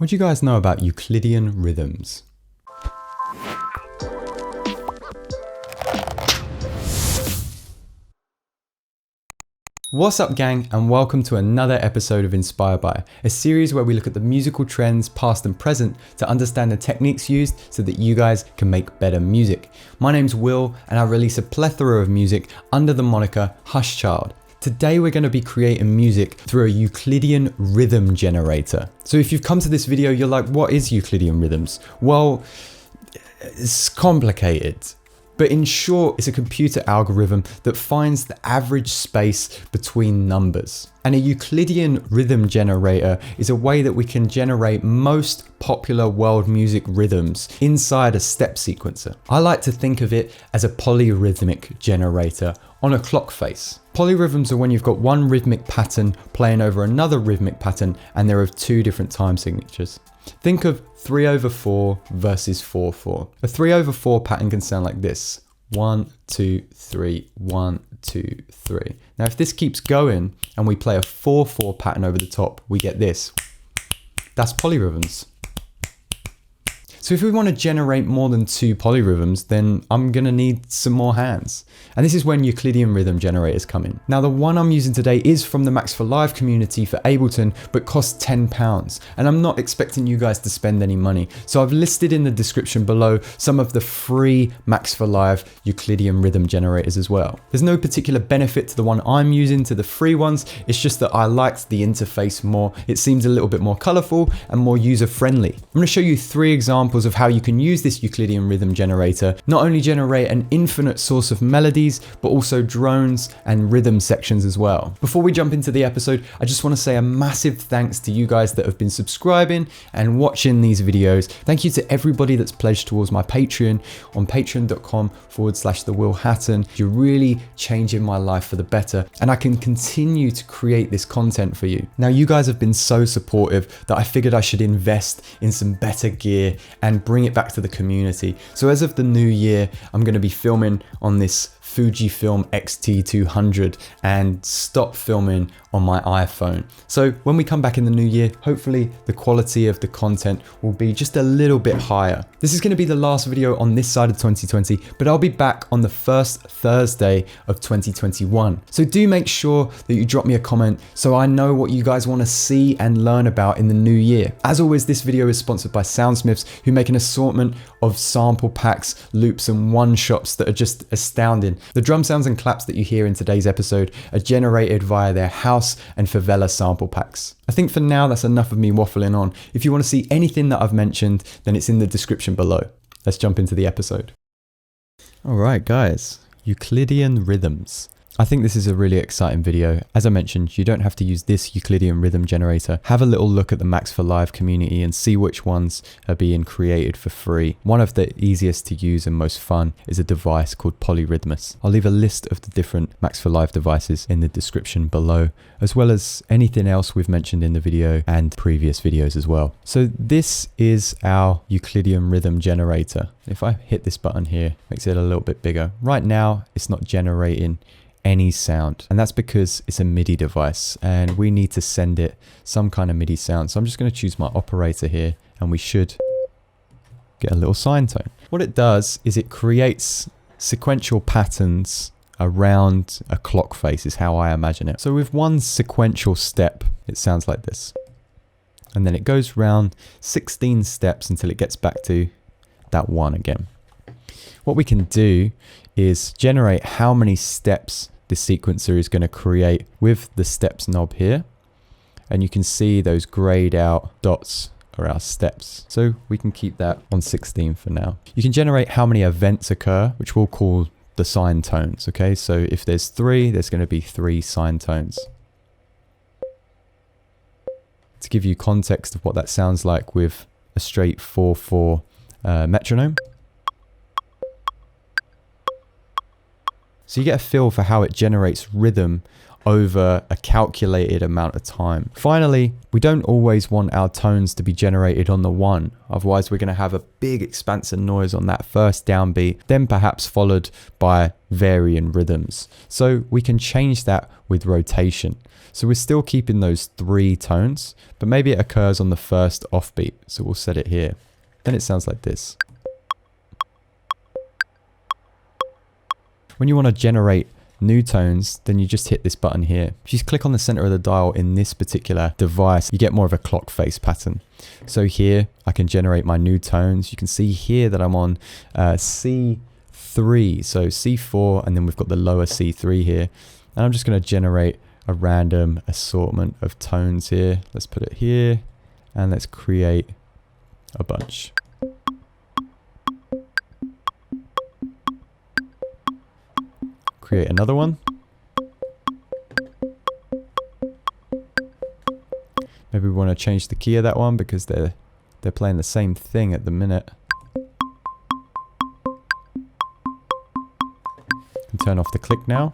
What do you guys know about Euclidean rhythms? What's up, gang, and welcome to another episode of Inspired By, a series where we look at the musical trends past and present to understand the techniques used so that you guys can make better music. My name's Will, and I release a plethora of music under the moniker Hushchild. Today we're going to be creating music through a Euclidean rhythm generator. So if you've come to this video, you're like, what is Euclidean rhythms? Well, it's complicated. But in short, it's a computer algorithm that finds the average space between numbers. And a Euclidean rhythm generator is a way that we can generate most popular world music rhythms inside a step sequencer. I like to think of it as a polyrhythmic generator on a clock face. Polyrhythms are when you've got one rhythmic pattern playing over another rhythmic pattern and there are two different time signatures. Think of 3/4 versus 4/4. A 3/4 pattern can sound like this. 1, 2, 3, 1, 2, 3. Now if this keeps going and we play a 4/4 pattern over the top, we get this. That's polyrhythms. So if we want to generate more than two polyrhythms, then I'm going to need some more hands. And this is when Euclidean rhythm generators come in. Now the one I'm using today is from the Max for Live community for Ableton, but costs £10. And I'm not expecting you guys to spend any money. So I've listed in the description below some of the free Max for Live Euclidean rhythm generators as well. There's no particular benefit to the one I'm using to the free ones. It's just that I liked the interface more. It seems a little bit more colorful and more user-friendly. I'm going to show you 3 examples of how you can use this Euclidean rhythm generator, not only generate an infinite source of melodies, but also drones and rhythm sections as well. Before we jump into the episode, I just want to say a massive thanks to you guys that have been subscribing and watching these videos. Thank you to everybody that's pledged towards my Patreon on patreon.com/The Will Hatton. You're really changing my life for the better, and I can continue to create this content for you. Now, you guys have been so supportive that I figured I should invest in some better gear and bring it back to the community. So as of the new year, I'm going to be filming on this Fujifilm X-T200 and stop filming on my iPhone. So when we come back in the new year, hopefully the quality of the content will be just a little bit higher. This is going to be the last video on this side of 2020, but I'll be back on the first Thursday of 2021. So do make sure that you drop me a comment so I know what you guys want to see and learn about in the new year. As always, this video is sponsored by Soundsmiths, who make an assortment of sample packs, loops and one-shots that are just astounding. The drum sounds and claps that you hear in today's episode are generated via their house and favela sample packs. I think for now that's enough of me waffling on. If you want to see anything that I've mentioned, then it's in the description below. Let's jump into the episode. All right, guys, Euclidean rhythms. I think this is a really exciting video. As I mentioned, you don't have to use this Euclidean rhythm generator. Have a little look at the Max for Live community and see which ones are being created for free. One of the easiest to use and most fun is a device called Polyrhythmus. I'll leave a list of the different Max for Live devices in the description below, as well as anything else we've mentioned in the video and previous videos as well. So this is our Euclidean rhythm generator. If I hit this button here, makes it a little bit bigger. Right now, it's not generating any sound, and that's because it's a MIDI device and we need to send it some kind of MIDI sound. So I'm just going to choose my operator here and we should get a little sine tone. What it does is it creates sequential patterns around a clock face is how I imagine it. So with one sequential step, it sounds like this. And then it goes round 16 steps until it gets back to that one again. What we can do is generate how many steps the sequencer is going to create with the steps knob here. And you can see those grayed out dots are our steps. So we can keep that on 16 for now. You can generate how many events occur, which we'll call the sine tones. Okay, so if there's 3, there's going to be 3 sine tones. To give you context of what that sounds like with a straight 4/4 metronome. So you get a feel for how it generates rhythm over a calculated amount of time. Finally, we don't always want our tones to be generated on the 1. Otherwise, we're going to have a big expanse of noise on that first downbeat, then perhaps followed by varying rhythms. So we can change that with rotation. So we're still keeping those 3 tones, but maybe it occurs on the first offbeat. So we'll set it here. Then it sounds like this. When you want to generate new tones, then you just hit this button here. If you click on the center of the dial in this particular device, you get more of a clock face pattern. So here I can generate my new tones. You can see here that I'm on C3, so C4, and then we've got the lower C3 here. And I'm just going to generate a random assortment of tones here. Let's put it here, and let's create a bunch. Create another one. Maybe we want to change the key of that one because they're playing the same thing at the minute. And turn off the click now.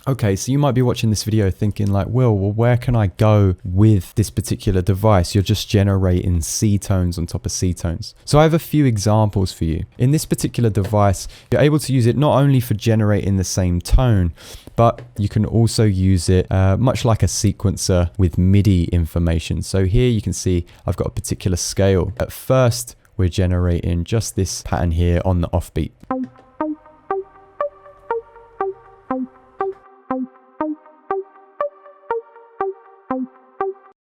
Okay, so you might be watching this video thinking like, well, where can I go with this particular device? You're just generating C tones on top of C tones. So I have a few examples for you. In this particular device, you're able to use it not only for generating the same tone, but you can also use it much like a sequencer with MIDI information. So here you can see I've got a particular scale. At first, we're generating just this pattern here on the offbeat.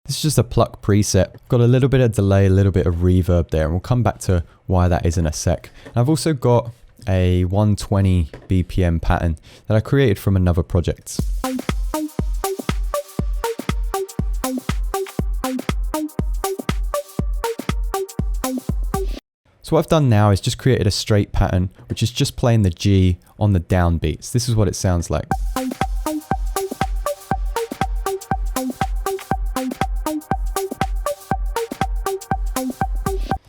This is just a pluck preset. Got a little bit of delay, a little bit of reverb there, and we'll come back to why that is in a sec. And I've also got a 120 BPM pattern that I created from another project. So what I've done now is just created a straight pattern, which is just playing the G on the downbeats. This is what it sounds like.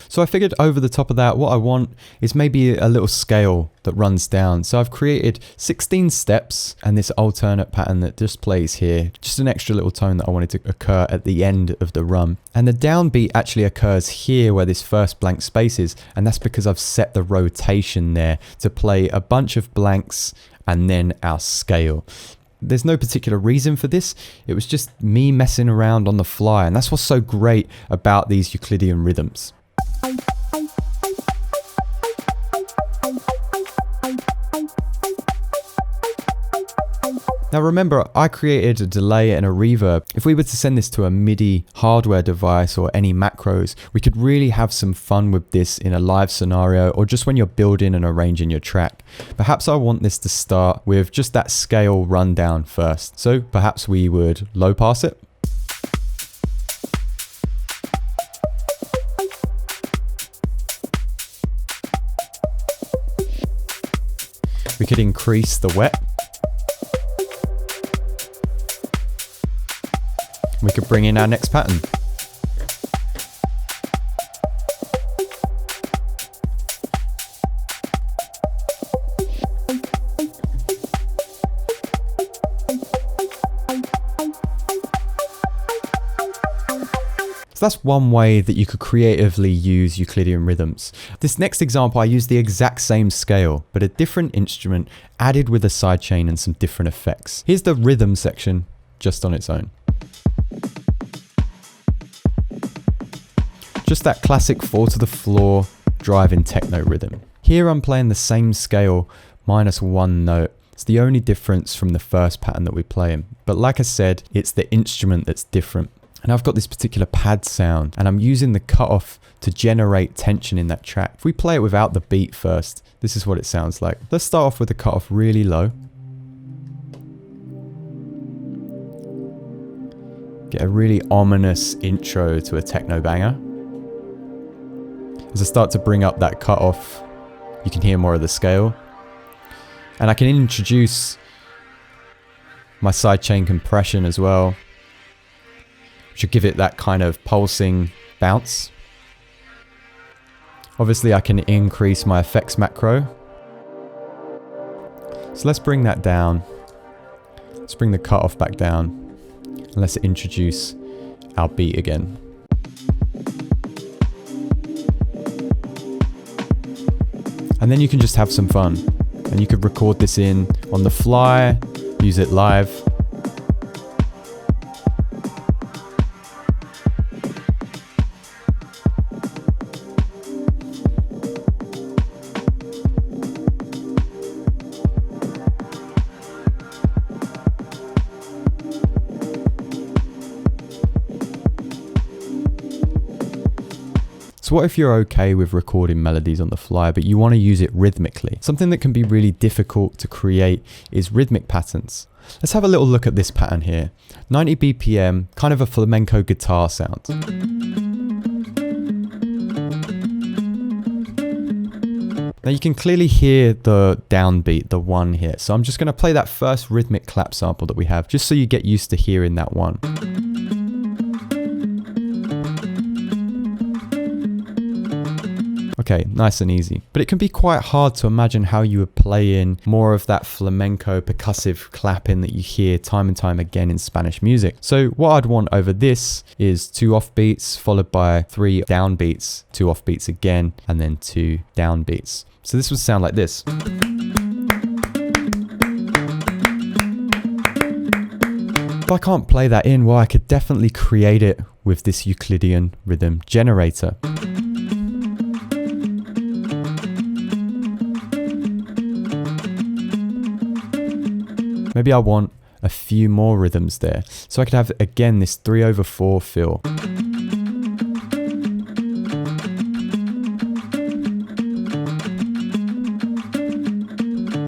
So I figured over the top of that, what I want is maybe a little scale that runs down. So I've created 16 steps and this alternate pattern that just plays here. Just an extra little tone that I wanted to occur at the end of the run. And the downbeat actually occurs here where this first blank space is. And that's because I've set the rotation there to play a bunch of blanks and then our scale. There's no particular reason for this. It was just me messing around on the fly. And that's what's so great about these Euclidean rhythms. Now remember, I created a delay and a reverb. If we were to send this to a MIDI hardware device or any macros, we could really have some fun with this in a live scenario or just when you're building and arranging your track. Perhaps I want this to start with just that scale rundown first. So perhaps we would low pass it. We could increase the wet. We could bring in our next pattern. So that's one way that you could creatively use Euclidean rhythms. This next example, I used the exact same scale, but a different instrument added with a sidechain and some different effects. Here's the rhythm section just on its own. Just that classic 4 to the floor driving techno rhythm. Here I'm playing the same scale minus 1 note. It's the only difference from the first pattern that we play in. But like I said, it's the instrument that's different. And I've got this particular pad sound and I'm using the cutoff to generate tension in that track. If we play it without the beat first, this is what it sounds like. Let's start off with the cutoff really low. Get a really ominous intro to a techno banger. As I start to bring up that cutoff, you can hear more of the scale. And I can introduce my sidechain compression as well, which will give it that kind of pulsing bounce. Obviously I can increase my effects macro. So let's bring that down. Let's bring the cutoff back down. And let's introduce our beat again. And then you can just have some fun. And you could record this in on the fly, use it live. So what if you're okay with recording melodies on the fly, but you want to use it rhythmically? Something that can be really difficult to create is rhythmic patterns. Let's have a little look at this pattern here. 90 BPM, kind of a flamenco guitar sound. Now you can clearly hear the downbeat, the one here. So I'm just going to play that first rhythmic clap sample that we have, just so you get used to hearing that one. Okay, nice and easy. But it can be quite hard to imagine how you would play in more of that flamenco percussive clapping that you hear time and time again in Spanish music. So what I'd want over this is 2 offbeats followed by 3 downbeats, 2 offbeats again, and then 2 downbeats. So this would sound like this. If I can't play that in, well, I could definitely create it with this Euclidean rhythm generator. Maybe I want a few more rhythms there. So I could have, again, this 3/4 feel.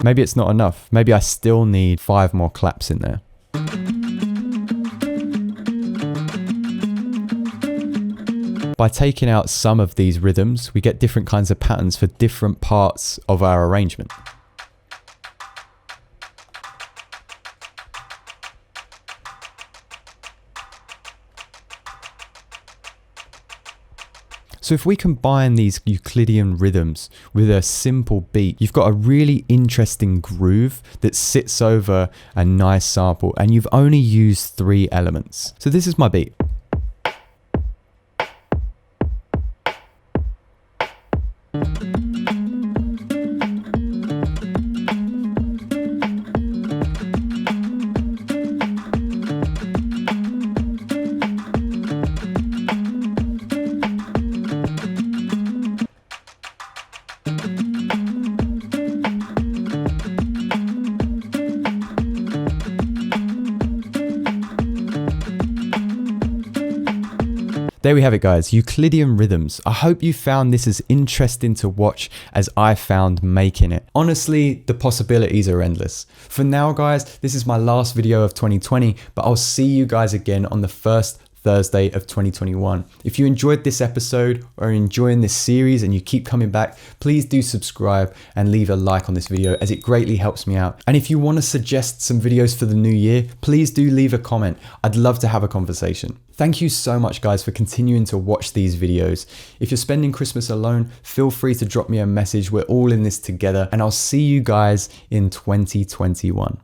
Maybe it's not enough. Maybe I still need 5 more claps in there. By taking out some of these rhythms, we get different kinds of patterns for different parts of our arrangement. So if we combine these Euclidean rhythms with a simple beat, you've got a really interesting groove that sits over a nice sample, and you've only used 3 elements. So this is my beat. There we have it, guys, Euclidean rhythms. I hope you found this as interesting to watch as I found making it. Honestly, the possibilities are endless. For now, guys, this is my last video of 2020, but I'll see you guys again on the first Thursday of 2021. If you enjoyed this episode or are enjoying this series and you keep coming back, please do subscribe and leave a like on this video, as it greatly helps me out. And if you want to suggest some videos for the new year, please do leave a comment. I'd love to have a conversation. Thank you so much, guys, for continuing to watch these videos. If you're spending Christmas alone, feel free to drop me a message. We're all in this together, and I'll see you guys in 2021.